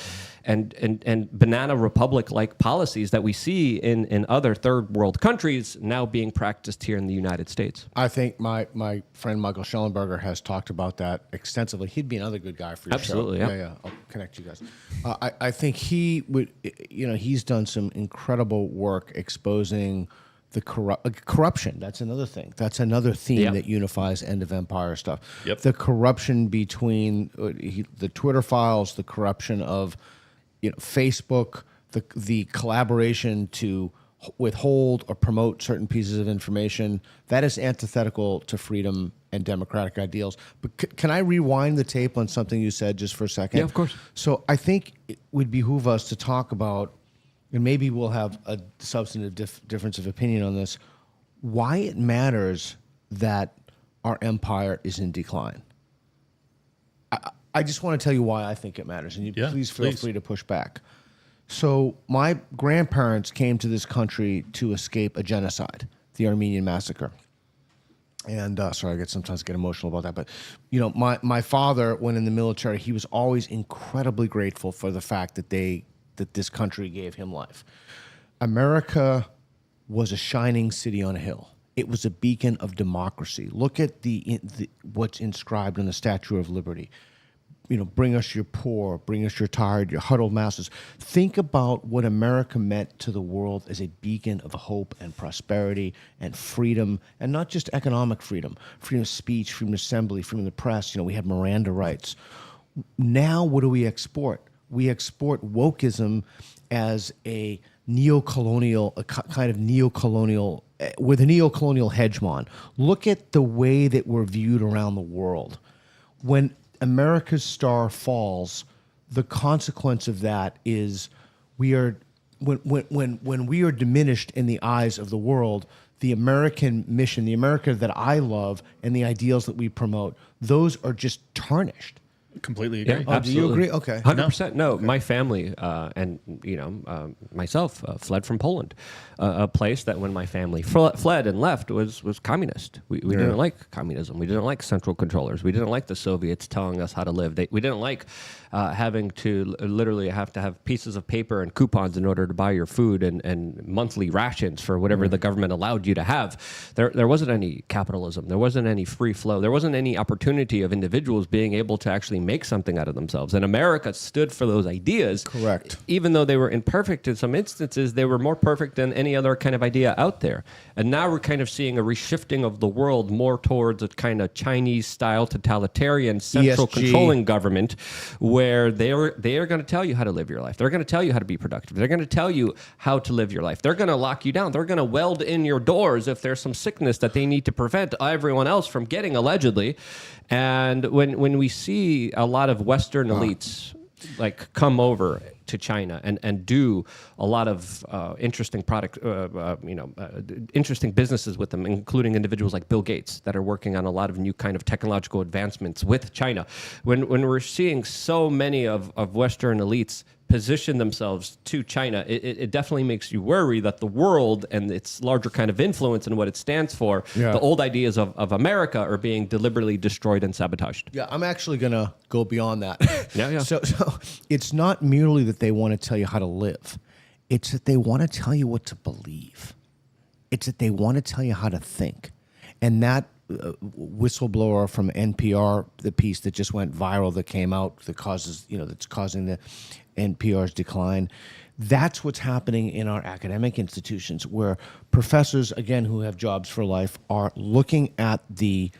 banana republic-like policies that we see in other third world countries now being practiced here in the United States. I think my friend Michael Schellenberger has talked about that extensively. He'd be another good guy for your show. Absolutely, yeah. I'll connect you guys. I think he would, he's done some incredible work exposing the corruption. That's another thing. That's another theme that unifies end of empire stuff. Yep. The corruption between the Twitter files, the corruption of Facebook, the collaboration to withhold or promote certain pieces of information, that is antithetical to freedom and democratic ideals. But can I rewind the tape on something you said just for a second? Yeah, of course. So I think it would behoove us to talk about, and maybe we'll have a substantive difference of opinion on this, why it matters that our empire is in decline. I just want to tell you why I think it matters, and please feel free to push back. So my grandparents came to this country to escape a genocide, the Armenian massacre. And sorry, sometimes get emotional about that. But my father, when in the military, he was always incredibly grateful for the fact that this country gave him life. America was a shining city on a hill. It was a beacon of democracy. Look at what's inscribed on the Statue of Liberty. Bring us your poor, bring us your tired, your huddled masses. Think about what America meant to the world as a beacon of hope and prosperity and freedom, and not just economic freedom, freedom of speech, freedom of assembly, freedom of the press. We had Miranda rights. Now, what do we export? We export wokeism as a neo-colonial, with a neo-colonial hegemon. Look at the way that we're viewed around the world. When America's star falls, the consequence of that is when we are diminished in the eyes of the world, the American mission, the America that I love, and the ideals that we promote, those are just tarnished. Completely agree. Yeah, do you agree? Okay. 100%. No, okay. My family and myself fled from Poland, a place that when my family fled and left was communist. We didn't like communism. We didn't like central controllers. We didn't like the Soviets telling us how to live. We didn't like having to literally have to have pieces of paper and coupons in order to buy your food and monthly rations for whatever the government allowed you to have. There wasn't any capitalism. There wasn't any free flow. There wasn't any opportunity of individuals being able to actually make something out of themselves. And America stood for those ideas. Correct. Even though they were imperfect in some instances, they were more perfect than any other kind of idea out there. And now we're kind of seeing a reshifting of the world more towards a kind of Chinese-style totalitarian central controlling government where they are going to tell you how to live your life. They're going to tell you how to be productive. They're going to tell you how to live your life. They're going to lock you down. They're going to weld in your doors if there's some sickness that they need to prevent everyone else from getting, allegedly. And when we see a lot of Western elites like come over to China and do a lot of interesting interesting businesses with them, including individuals like Bill Gates that are working on a lot of new kind of technological advancements with China. When we're seeing so many of Western elites position themselves to China, it definitely makes you worry that the world and its larger kind of influence and what it stands for, the old ideas of America are being deliberately destroyed and sabotaged. Yeah, I'm actually going to go beyond that. Yeah. So it's not merely that they want to tell you how to live. It's that they want to tell you what to believe. It's that they want to tell you how to think. And that whistleblower from NPR, the piece that just went viral that came out that causes, that's causing the NPR's decline. That's what's happening in our academic institutions, where professors, again, who have jobs for life, are looking at the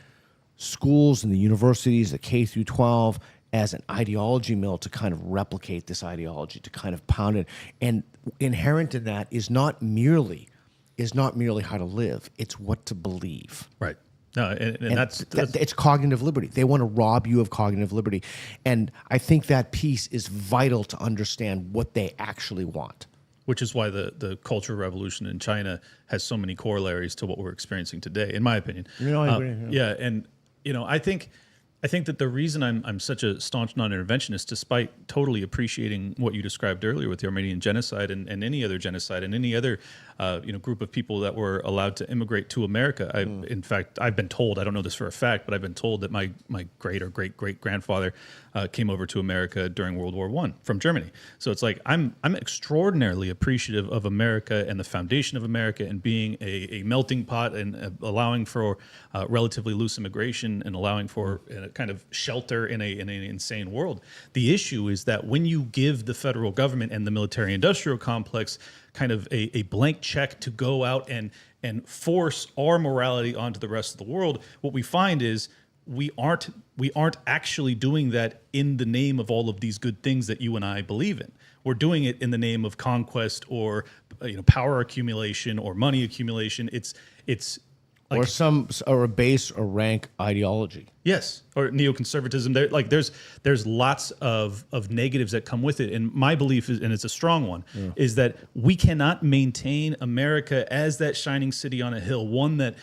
schools and the universities, the K through 12, as an ideology mill to kind of replicate this ideology, to kind of pound it. And inherent in that is not merely how to live; it's what to believe. Right. No, and that's it's cognitive liberty. They want to rob you of cognitive liberty. And I think that piece is vital to understand what they actually want. which is why the Cultural Revolution in China has so many corollaries to what we're experiencing today, in my opinion. I agree. Yeah, and I think that the reason I'm such a staunch non-interventionist, despite totally appreciating what you described earlier with the Armenian genocide and any other genocide and any other group of people that were allowed to immigrate to America. In fact, I've been told, I don't know this for a fact, but I've been told that my great or great grandfather came over to America during World War I from Germany. So it's like I'm extraordinarily appreciative of America and the foundation of America and being a melting pot and allowing for relatively loose immigration and allowing for kind of shelter in an insane world. The issue is that when you give the federal government and the military-industrial complex kind of a blank check to go out and force our morality onto the rest of the world, what we find is we aren't actually doing that in the name of all of these good things that you and I believe in. We're doing it in the name of conquest or power accumulation or money accumulation. It's like, or a base or rank ideology. Yes, or neoconservatism. There's lots of negatives that come with it. And my belief is, and it's a strong one, is that we cannot maintain America as that shining city on a hill, one that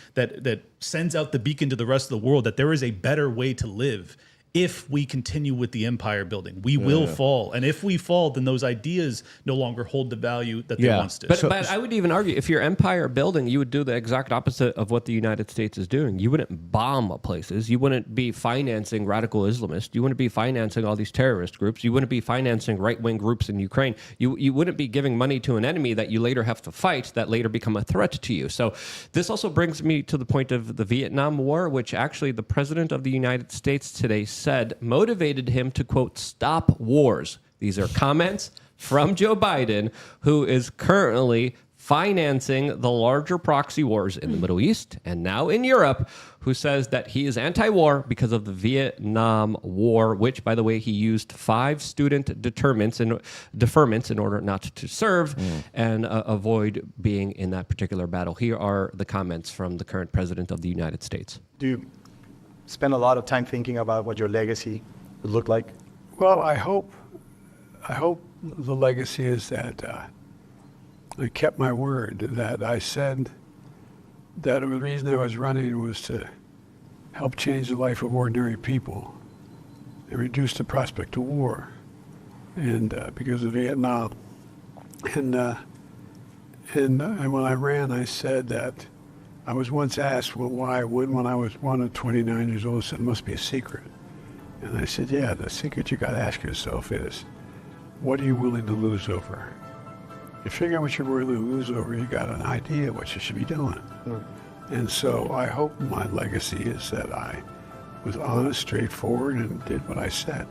sends out the beacon to the rest of the world that there is a better way to live. If we continue with the empire building, we will fall. And if we fall, then those ideas no longer hold the value that they once did. But I would even argue, if you're empire building, you would do the exact opposite of what the United States is doing. You wouldn't bomb places. You wouldn't be financing radical Islamists. You wouldn't be financing all these terrorist groups. You wouldn't be financing right-wing groups in Ukraine. You wouldn't be giving money to an enemy that you later have to fight, that later become a threat to you. So this also brings me to the point of the Vietnam War, which actually the President of the United States today said motivated him to, quote, stop wars. These are comments from Joe Biden, who is currently financing the larger proxy wars in the Middle East and now in Europe, who says that he is anti-war because of the Vietnam War, which, by the way, he used 5 student deferments in order not to serve and avoid being in that particular battle. Here are the comments from the current president of the United States. Do you spend a lot of time thinking about what your legacy would look like? Well, I hope the legacy is that I kept my word, that I said that the reason I was running was to help change the life of ordinary people and reduce the prospect of war. And because of Vietnam, and when I ran, I said that I was once asked, well, why, when I was 29 years old, I said, it must be a secret. And I said, yeah, the secret you got to ask yourself is, what are you willing to lose over? You figure out what you're willing to lose over, you got an idea what you should be doing. And so I hope my legacy is that I was honest, straightforward, and did what I said.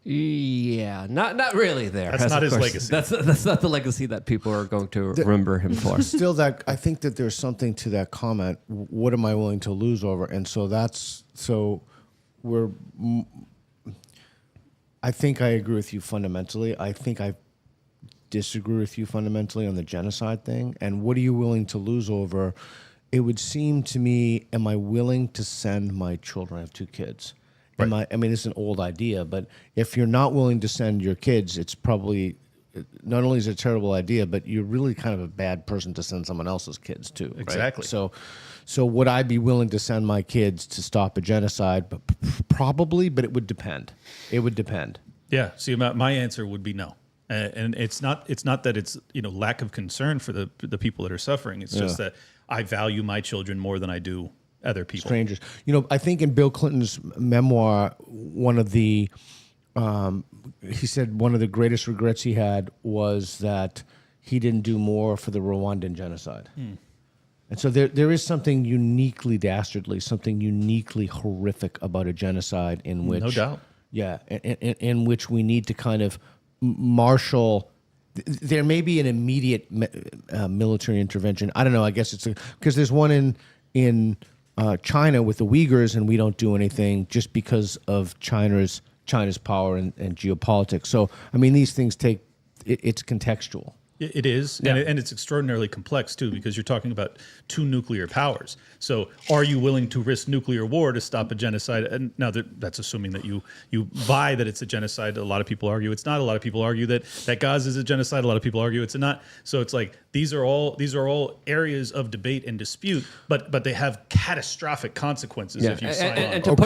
Yeah, not really there. That's not his legacy. That's not the legacy that people are going to remember him for. Still, that I think that there's something to that comment. What am I willing to lose over? And so I think I agree with you fundamentally. I think I disagree with you fundamentally on the genocide thing. And what are you willing to lose over? It would seem to me, am I willing to send my children? I have 2 kids. I mean, it's an old idea, but if you're not willing to send your kids, it's probably not only is it a terrible idea, but you're really kind of a bad person to send someone else's kids to. Right? Exactly. So would I be willing to send my kids to stop a genocide? But probably, but it would depend. It would depend. Yeah. See, my answer would be no. And it's not that it's lack of concern for the people that are suffering. It's just that I value my children more than I do other people. Strangers. I think in Bill Clinton's memoir, one of the he said one of the greatest regrets he had was that he didn't do more for the Rwandan genocide. And so there is something uniquely dastardly, something uniquely horrific about a genocide in which, no doubt, in which we need to kind of marshal. There may be an immediate military intervention. I don't know. I guess it's because there's one in China with the Uyghurs, and we don't do anything just because of China's power and geopolitics. So I mean, these things it's contextual. It is, and it's extraordinarily complex too, because you're talking about two nuclear powers. So, are you willing to risk nuclear war to stop a genocide? And now that's assuming that you buy that it's a genocide. A lot of people argue it's not. A lot of people argue that Gaza is a genocide. A lot of people argue it's not. So it's like these are all areas of debate and dispute, but they have catastrophic consequences if you sign on. And to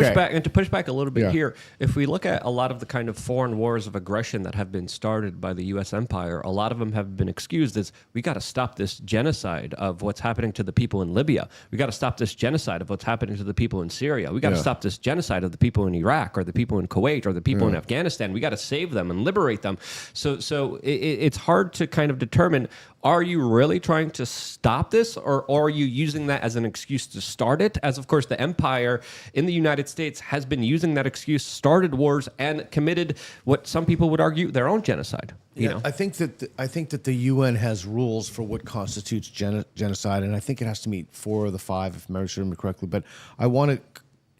push back a little bit here, if we look at a lot of the kind of foreign wars of aggression that have been started by the U.S. empire, a lot of them have been excused as we got to stop this genocide of what's happening to the people in Libya. We got to stop this genocide of what's happening to the people in Syria. We got to stop this genocide of the people in Iraq or the people in Kuwait or the people in Afghanistan. We got to save them and liberate them. So it's hard to kind of determine, are you really trying to stop this, or are you using that as an excuse to start it? As, of course, the empire in the United States has been using that excuse, started wars, and committed what some people would argue their own genocide. You know? I think that the UN has rules for what constitutes genocide, and I think it has to meet 4 of the 5, if I remember correctly. But I want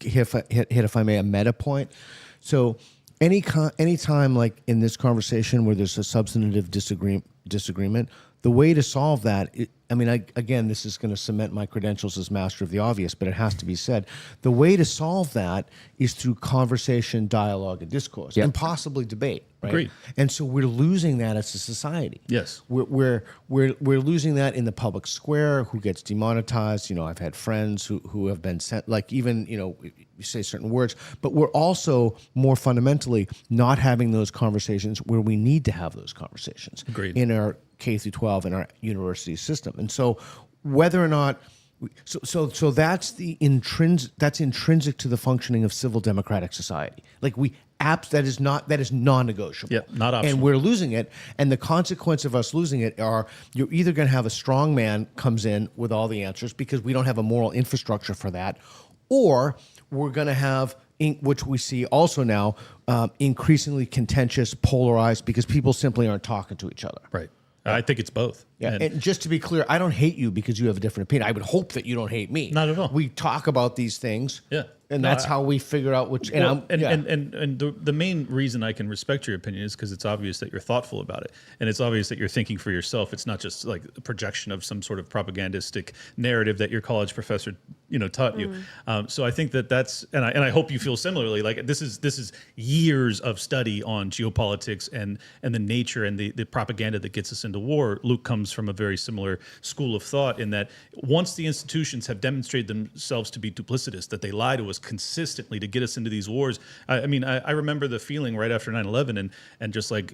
to hit, if I may, a meta point. So any time, like in this conversation where there's a substantive disagreement, the way to solve that, again, this is going to cement my credentials as master of the obvious, but it has to be said. The way to solve that is through conversation, dialogue, and discourse, and possibly debate. Right? Agreed. And so we're losing that as a society. Yes, we're losing that in the public square. Who gets demonetized? I've had friends who have been sent, like, even you say certain words, but we're also more fundamentally not having those conversations where we need to have those conversations. Agreed. In our K through 12 in our university system. And so whether or not so that's intrinsic to the functioning of civil democratic society. Like that is non-negotiable. Yeah, not optional. And we're losing it. And the consequence of us losing it are you're either going to have a strong man comes in with all the answers because we don't have a moral infrastructure for that, or we're going to have, which we see also now, increasingly contentious, polarized, because people simply aren't talking to each other. Right. I think it's both. Yeah, and just to be clear, I don't hate you because you have a different opinion. I would hope that you don't hate me. Not at all. We talk about these things. Yeah. And that's how we figure out which. And the main reason I can respect your opinion is because it's obvious that you're thoughtful about it, and it's obvious that you're thinking for yourself. It's not just like a projection of some sort of propagandistic narrative that your college professor, taught you. So I think that's, and I hope you feel similarly. Like this is years of study on geopolitics and the nature and the propaganda that gets us into war. Luke comes from a very similar school of thought in that once the institutions have demonstrated themselves to be duplicitous, that they lie to us consistently to get us into these wars. I remember the feeling right after 9/11 and just like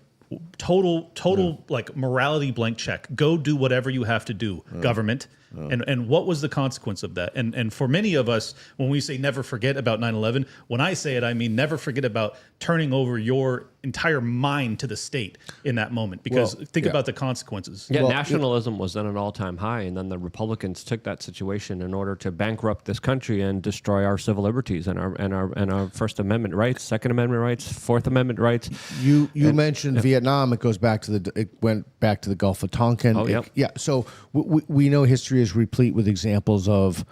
total like morality blank check. Go do whatever you have to do, government. And what was the consequence of that? And for many of us, when we say never forget about 9/11, when I say it, I mean never forget about turning over your entire mind to the state in that moment, because think about the consequences. Yeah, nationalism was at an all-time high, and then the Republicans took that situation in order to bankrupt this country and destroy our civil liberties and our First Amendment rights, Second Amendment rights, Fourth Amendment rights. You mentioned Vietnam. It went back to the Gulf of Tonkin. Oh, yep. So we know history is replete with examples of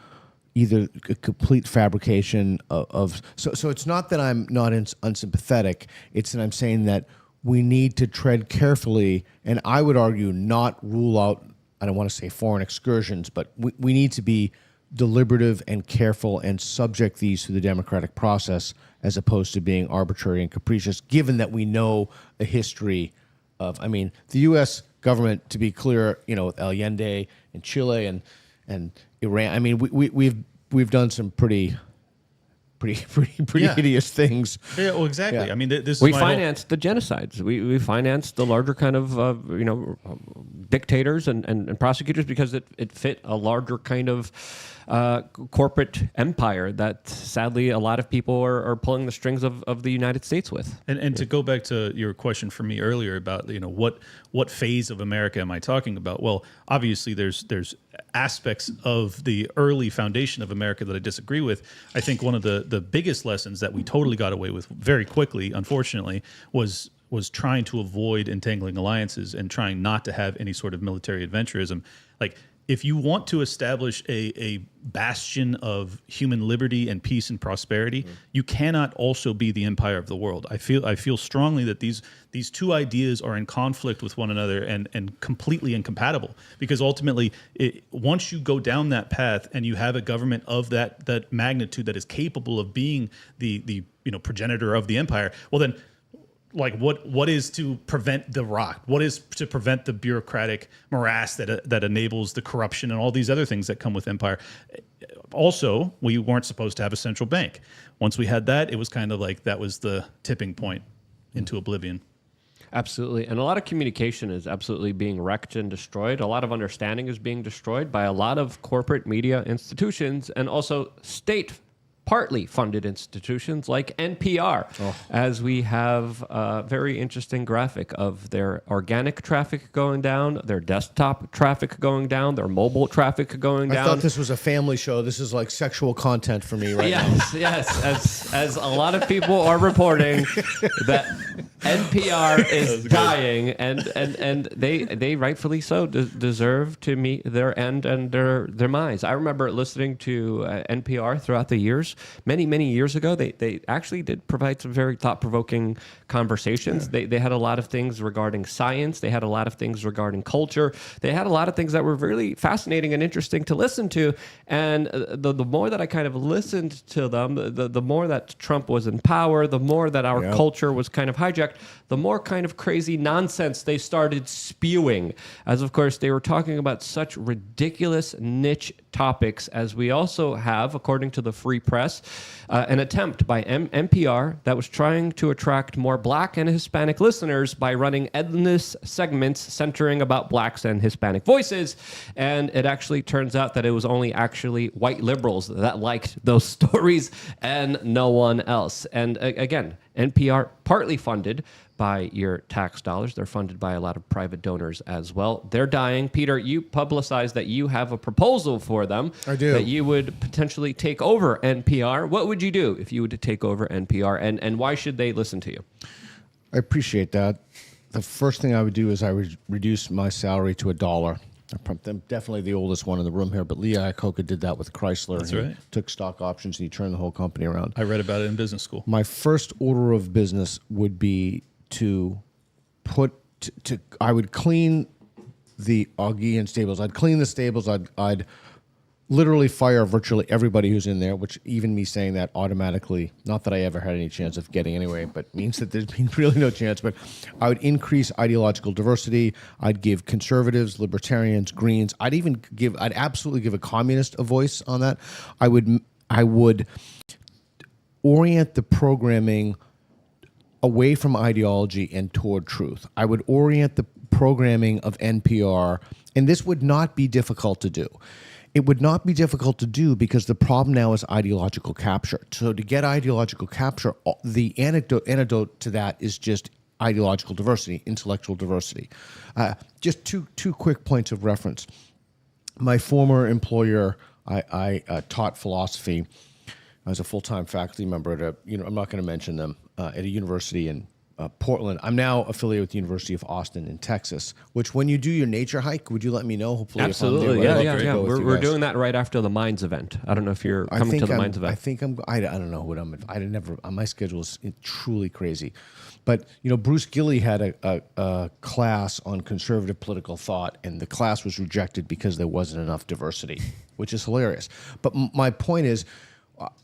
either a complete fabrication of so it's not that I'm not unsympathetic, it's that I'm saying that we need to tread carefully, and I would argue not rule out, I don't want to say foreign excursions, but we need to be deliberative and careful and subject these to the democratic process as opposed to being arbitrary and capricious, given that we know a history of, I mean, the U.S. government, to be clear, with Allende and Chile and Iran, I mean, we've done some pretty hideous things. Yeah, well, exactly. Yeah. I mean, this is We my financed the genocides. We financed the larger kind of dictators and prosecutors because it fit a larger kind of corporate empire that sadly a lot of people are pulling the strings of the United States with. And to go back to your question for me earlier about what phase of America am I talking about? Well, obviously there's aspects of the early foundation of America that I disagree with. I think one of the biggest lessons that we totally got away with very quickly, unfortunately, was trying to avoid entangling alliances and trying not to have any sort of military adventurism. Like, if you want to establish a bastion of human liberty and peace and prosperity, you cannot also be the empire of the world. I feel strongly that these two ideas are in conflict with one another and completely incompatible. Because ultimately, once you go down that path and you have a government of that magnitude that is capable of being the progenitor of the empire, well then, like what is to prevent the rot? What is to prevent the bureaucratic morass that enables the corruption and all these other things that come with empire? Also, we weren't supposed to have a central bank. Once we had that, it was kind of like that was the tipping point into oblivion. Absolutely. And a lot of communication is absolutely being wrecked and destroyed. A lot of understanding is being destroyed by a lot of corporate media institutions and also state partly funded institutions like NPR, as we have a very interesting graphic of their organic traffic going down, their desktop traffic going down, their mobile traffic going down. I thought this was a family show. This is like sexual content for me right now. Yes. As a lot of people are reporting that NPR is dying, and they rightfully so deserve to meet their end and their demise. I remember listening to NPR throughout the years. Many years ago, they actually did provide some very thought-provoking conversations. Yeah. They had a lot of things regarding science. They had a lot of things regarding culture. They had a lot of things that were really fascinating and interesting to listen to. And the more that I kind of listened to them, the more that Trump was in power, the more that our culture was kind of hijacked, the more kind of crazy nonsense they started spewing. As, of course, they were talking about such ridiculous niche topics, as we also have, according to the Free Press, an attempt by NPR that was trying to attract more Black and Hispanic listeners by running endless segments centering about Blacks and Hispanic voices. And it actually turns out that it was only actually white liberals that liked those stories and no one else. And again, NPR partly funded by your tax dollars. They're funded by a lot of private donors as well. They're dying. Peter, you publicized that you have a proposal for them. I do. That you would potentially take over NPR. What would you do if you would take over NPR, and why should they listen to you? I appreciate that. The first thing I would do is I would reduce my salary to $1. I'm definitely the oldest one in the room here, but Lee Iacocca did that with Chrysler. That's right. Took stock options and he turned the whole company around. I read about it in business school. My first order of business would be to I would clean the Augean stables. I'd clean the stables. I'd literally fire virtually everybody who's in there, which even me saying that automatically, not that I ever had any chance of getting anyway, but means that there's been really no chance. But I would increase ideological diversity. I'd give conservatives, libertarians, Greens. I'd absolutely give a communist a voice on that. I would orient the programming away from ideology and toward truth. I would orient the programming of NPR, and this would not be difficult to do. It would not be difficult to do because the problem now is ideological capture. So to get ideological capture, the antidote to that is just ideological diversity, intellectual diversity. Just two quick points of reference. My former employer, I taught philosophy. I was a full-time faculty member at I'm not going to mention them, at a university in Portland. I'm now affiliated with the University of Austin in Texas, which when you do your nature hike, would you let me know? Hopefully, absolutely. Yeah. We're doing that right after the Mines event. I don't know if you're coming to the Mines event. I don't know what my schedule is truly crazy. But, Bruce Gilley had a class on conservative political thought, and the class was rejected because there wasn't enough diversity, which is hilarious. But my point is,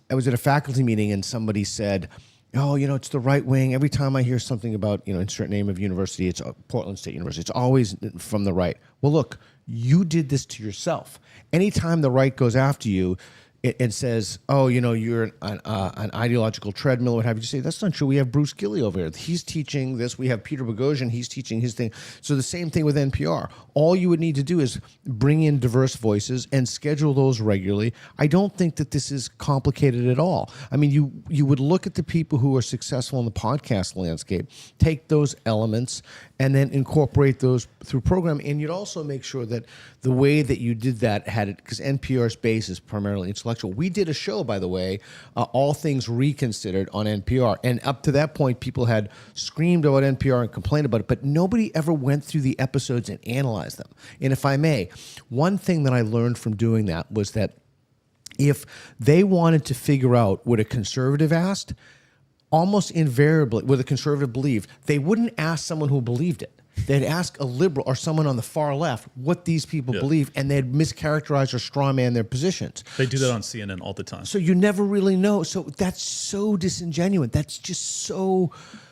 I was at a faculty meeting and somebody said, oh, it's the right wing. Every time I hear something about, insert name of university, it's Portland State University. It's always from the right. Well, look, you did this to yourself. Anytime the right goes after you, and says, oh, you're an ideological treadmill, what have you, say, that's not true. We have Bruce Gilley over here. He's teaching this. We have Peter Boghossian. He's teaching his thing. So the same thing with NPR. All you would need to do is bring in diverse voices and schedule those regularly. I don't think that this is complicated at all. I mean, you would look at the people who are successful in the podcast landscape, take those elements, and then incorporate those through program. And you'd also make sure that the way that you did that had it, because NPR's base is primarily intellectual. We did a show, by the way, All Things Reconsidered on NPR. And up to that point, people had screamed about NPR and complained about it, but nobody ever went through the episodes and analyzed them. And if I may, one thing that I learned from doing that was that if they wanted to figure out what a conservative asked, almost invariably, what a conservative believed, they wouldn't ask someone who believed it. They'd ask a liberal or someone on the far left what these people believe, and they'd mischaracterize or strawman their positions. They do that on CNN all the time. So you never really know. So that's so disingenuous. That's just so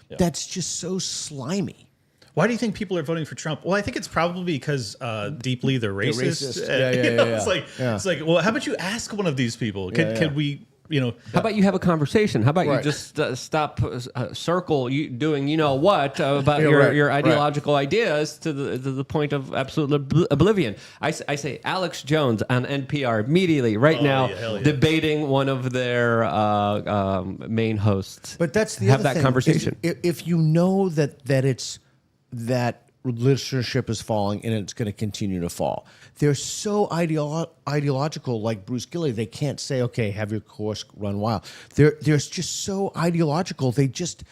slimy. Why do you think people are voting for Trump? Well, I think it's probably because deeply they're racist. It's like, well, how about you ask one of these people? Can we? How about you have a conversation? How about you Right. just stop circle you doing about your ideological ideas to the point of absolute oblivion? I say Alex Jones on NPR immediately right now debating one of their main hosts. But that's the have other that thing, conversation. If you know that listenership is falling and it's going to continue to fall. They're so ideological, like Bruce Gilley, they can't say, okay, have your course run wild. They're just so ideological. They just,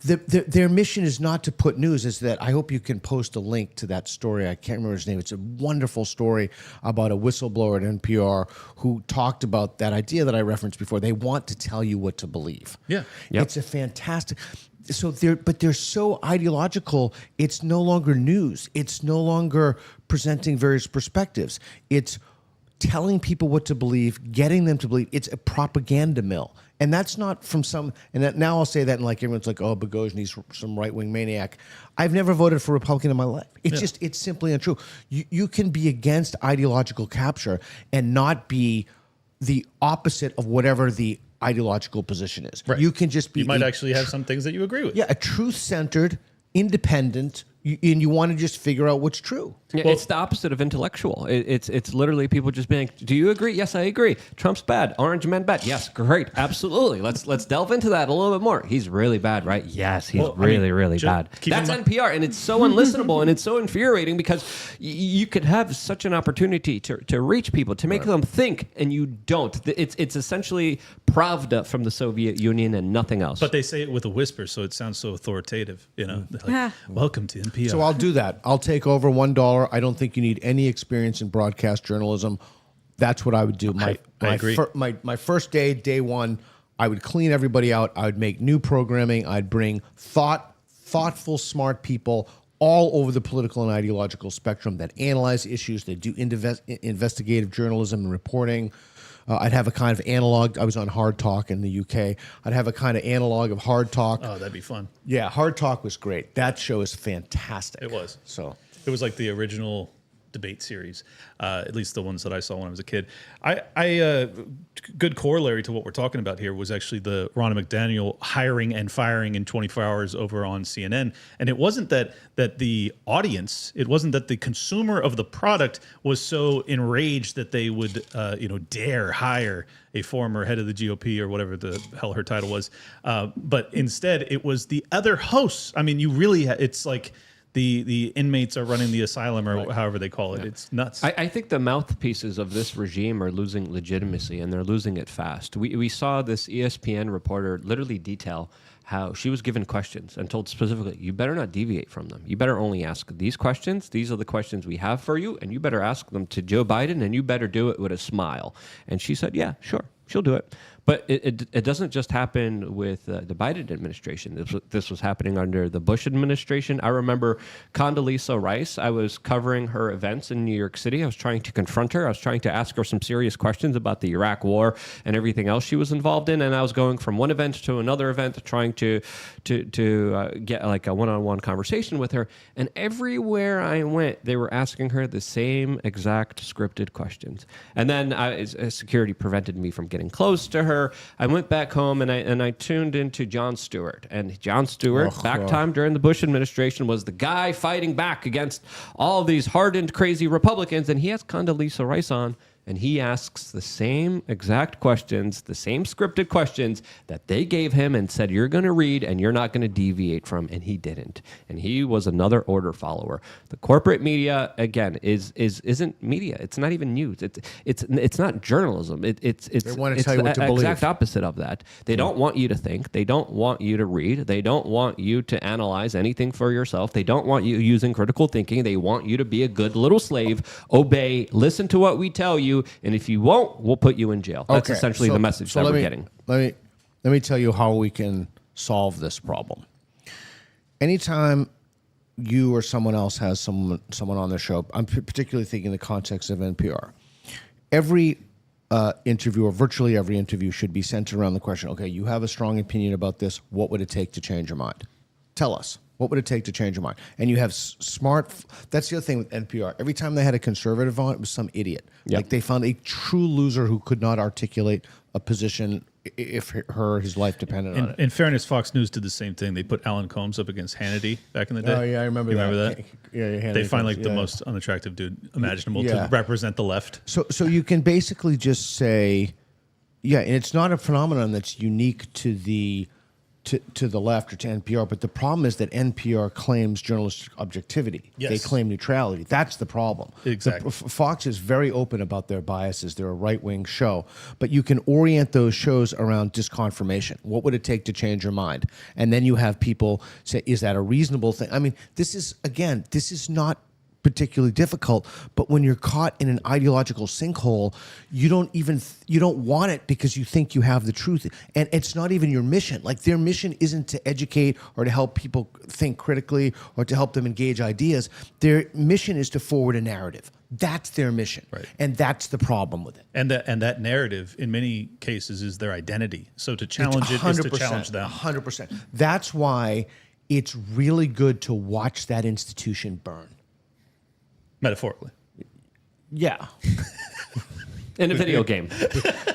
their mission is not to put news, is that, I hope you can post a link to that story. I can't remember his name. It's a wonderful story about a whistleblower at NPR who talked about that idea that I referenced before. They want to tell you what to believe. Yeah. Yep. It's a fantastic... So they're so ideological. It's no longer news. It's no longer presenting various perspectives. It's telling people what to believe, getting them to believe. It's a propaganda mill, and that's not from some. And that, now I'll say that, and like everyone's like, "Oh, Boghossian, he's some right-wing maniac." I've never voted for a Republican in my life. It's simply untrue. You can be against ideological capture and not be the opposite of whatever the ideological position is. Right. You can just be. You might actually have some things that you agree with. Yeah, a truth-centered, independent, and you want to just figure out what's true. Yeah, it's the opposite of intellectual. It's literally people just being, do you agree? Yes, I agree. Trump's bad. Orange men bad. Yes, great. Absolutely. Let's delve into that a little bit more. He's really bad, right? Yes, he's really bad. That's NPR, and it's so unlistenable and it's so infuriating because you could have such an opportunity to reach people, to make them think, and you don't. It's essentially Pravda from the Soviet Union and nothing else. But they say it with a whisper, so it sounds so authoritative. They're like, welcome to NPR. So I'll do that. I'll take over $1. I don't think you need any experience in broadcast journalism. That's what I would do. I agree. My first day one, I would clean everybody out. I would make new programming. I'd bring thoughtful, smart people all over the political and ideological spectrum that analyze issues, that do investigative journalism and reporting. I'd have a kind of analog. I was on Hard Talk in the UK. I'd have a kind of analog of Hard Talk. Oh, that'd be fun. Yeah, Hard Talk was great. That show is fantastic. It was. So it was like the original debate series, at least the ones that I saw when I was a kid. Good corollary to what we're talking about here was actually the Ronna McDaniel hiring and firing in 24 hours over on CNN. And it wasn't that the audience, it wasn't that the consumer of the product was so enraged that they would dare hire a former head of the GOP or whatever the hell her title was. But instead, it was the other hosts. I mean, it's like the inmates are running the asylum or however they call it. Yeah. It's nuts. I think the mouthpieces of this regime are losing legitimacy, and they're losing it fast. We saw this ESPN reporter literally detail how she was given questions and told specifically, you better not deviate from them. You better only ask these questions. These are the questions we have for you, and you better ask them to Joe Biden, and you better do it with a smile. And she said, yeah, sure, she'll do it. But it doesn't just happen with the Biden administration. This was happening under the Bush administration. I remember Condoleezza Rice. I was covering her events in New York City. I was trying to confront her. I was trying to ask her some serious questions about the Iraq War and everything else she was involved in. And I was going from one event to another event, trying to get like a one-on-one conversation with her. And everywhere I went, they were asking her the same exact scripted questions. And then security prevented me from getting close to her. I went back home and I tuned into Jon Stewart. And Jon Stewart, back time during the Bush administration, was the guy fighting back against all these hardened, crazy Republicans. And he has Condoleezza Rice on, and he asks the same exact questions, the same scripted questions that they gave him and said, you're going to read and you're not going to deviate from, and he didn't. And he was another order follower. The corporate media, again, isn't media. It's not even news. It's not journalism. It's they want to tell you what to believe. Exact opposite of that. They don't want you to think. They don't want you to read. They don't want you to analyze anything for yourself. They don't want you using critical thinking. They want you to be a good little slave, obey, listen to what we tell you, and if you won't, we'll put you in jail. That's essentially the message that we're getting. Let me tell you how we can solve this problem. Anytime you or someone else has someone on their show, I'm particularly thinking in the context of NPR, every interview, or virtually every interview, should be centered around the question, okay, you have a strong opinion about this. What would it take to change your mind? Tell us. What would it take to change your mind? And you have that's the other thing with NPR. Every time they had a conservative on, it was some idiot. Yep. Like they found a true loser who could not articulate a position if his life depended on it. In fairness, Fox News did the same thing. They put Alan Combs up against Hannity back in the day. Oh, yeah, I remember that. Remember that? Yeah, Hannity they find like Combs, the most unattractive dude imaginable to represent the left. So you can basically just say, and it's not a phenomenon that's unique to the left or to NPR, but the problem is that NPR claims journalistic objectivity. Yes. They claim neutrality. That's the problem. Exactly. Fox is very open about their biases. They're a right-wing show, but you can orient those shows around disconfirmation. What would it take to change your mind? And then you have people say, is that a reasonable thing? I mean, this is not particularly difficult, but when you're caught in an ideological sinkhole, you don't want it because you think you have the truth, and it's not even your mission. Like, their mission isn't to educate or to help people think critically or to help them engage ideas. Their mission is to forward a narrative. That's their mission, right? And that's the problem with it. And that narrative, in many cases, is their identity. So to challenge it is to challenge them. 100%. That's why it's really good to watch that institution burn. Metaphorically. Yeah. In a video game,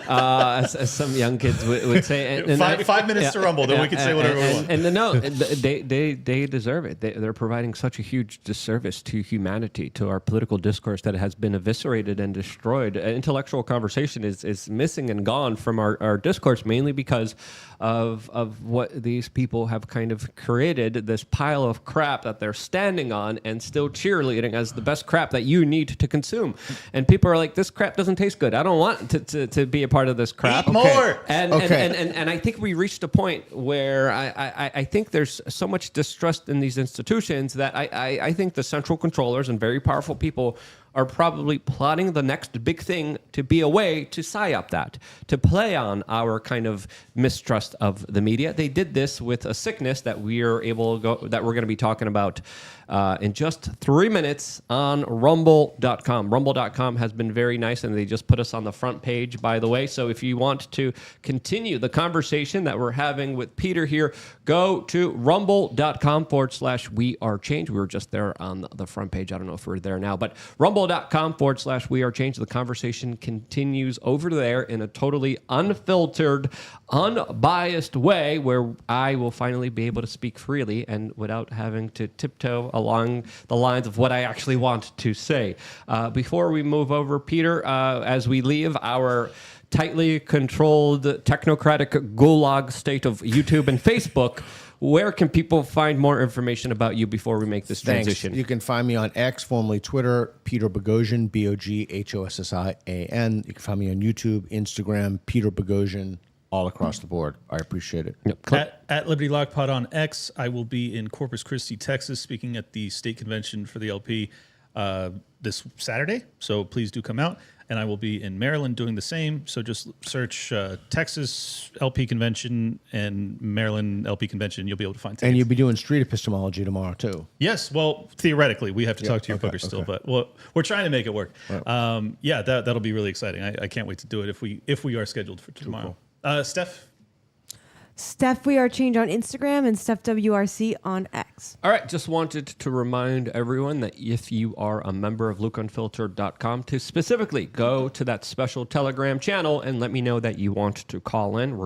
as some young kids would say. And 5 minutes to rumble, then we can say whatever we want. And no, they deserve it. They're providing such a huge disservice to humanity, to our political discourse that has been eviscerated and destroyed. Intellectual conversation is missing and gone from our discourse, mainly because of what these people have kind of created, this pile of crap that they're standing on and still cheerleading as the best crap that you need to consume. And people are like, this crap doesn't taste good. I don't want to be a part of this crap. Eat more. And I think we reached a point where I think there's so much distrust in these institutions that I think the central controllers and very powerful people are probably plotting the next big thing to be a way to psyop that, to play on our kind of mistrust of the media. They did this with a sickness that we're going to be talking about in just 3 minutes on rumble.com. Rumble.com has been very nice, and they just put us on the front page, by the way. So if you want to continue the conversation that we're having with Peter here, go to rumble.com/wearechange. We were just there on the front page. I don't know if we're there now, but rumble.com/wearechange. The conversation continues over there in a totally unfiltered, unbiased way where I will finally be able to speak freely and without having to tiptoe along the lines of what I actually want to say. Before we move over, Peter, as we leave our tightly controlled technocratic gulag state of YouTube and Facebook, where can people find more information about you before we make this transition? You can find me on X, formerly Twitter, Peter Boghossian, Boghossian. You can find me on YouTube, Instagram, Peter Boghossian, all across the board. I appreciate it. Yep. At Liberty Lock Pod on X, I will be in Corpus Christi, Texas, speaking at the state convention for the LP this Saturday. So please do come out. and I will be in Maryland doing the same. So just search Texas LP Convention and Maryland LP Convention. You'll be able to find tickets. And you'll be doing street epistemology tomorrow too. Yes, well, theoretically, we have to talk to your booker still, but we're trying to make it work. Right. Yeah, that'll be really exciting. I can't wait to do it if we are scheduled for tomorrow. Steph? Steph We Are Change on Instagram and Steph WRC on X. All right, just wanted to remind everyone that if you are a member of LukeUnfiltered.com, to specifically go to that special Telegram channel and let me know that you want to call in. We're